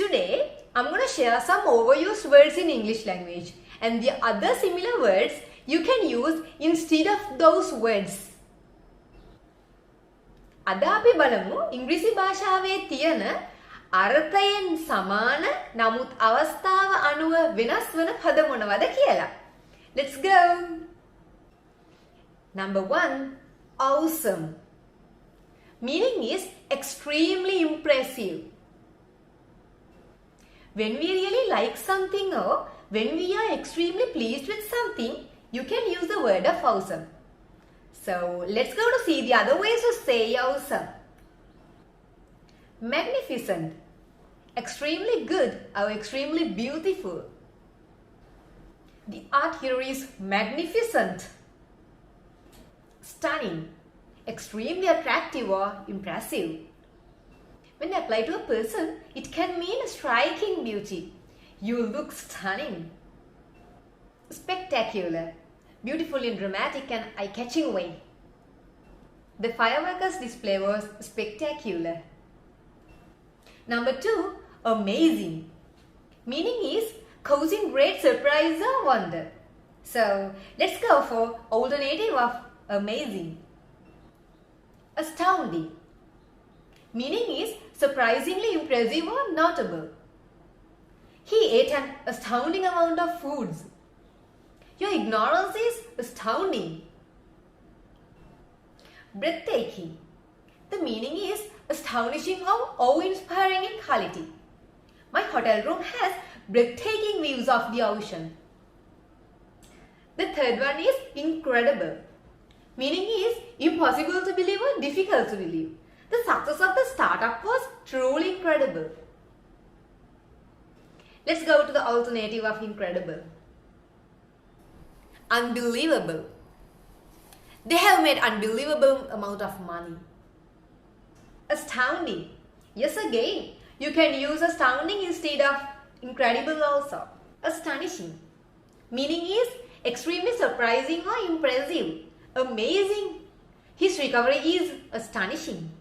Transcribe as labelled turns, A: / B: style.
A: Today, I'm going to share some overused words in English language and the other similar words you can use instead of those words. අද අපි බලමු ඉංග්‍රීසි භාෂාවේ තියෙන අර්ථයෙන් සමාන නමුත් අවස්ථාව අනුව වෙනස් වන පද මොනවද කියලා. Let's go. Number 1, awesome. Meaning is extremely impressive. When we really like something or when we are extremely pleased with something, you can use the word of awesome. So let's go to see the other ways to say awesome. Magnificent, extremely good or extremely beautiful. The art here is magnificent. Stunning, extremely attractive or impressive. When applied to a person, it can mean striking beauty. You look stunning. Spectacular, beautiful in dramatic and eye-catching way. The fireworks display was spectacular. Number 2, amazing. Meaning is causing great surprise or wonder. So let's go for alternative of amazing. Astounding. Meaning is surprisingly impressive or notable. He ate an astounding amount of foods. Your ignorance is astounding. Breathtaking. The meaning is astonishing or awe-inspiring in quality. My hotel room has breathtaking views of the ocean. The third one is incredible. Meaning is impossible to believe or difficult to believe. The success of the startup was truly incredible. Let's go to the alternative of incredible. Unbelievable. They have made unbelievable amount of money. Astounding. Yes, again, you can use astounding instead of incredible also. Astonishing. Meaning is extremely surprising or impressive. Amazing. His recovery is astonishing.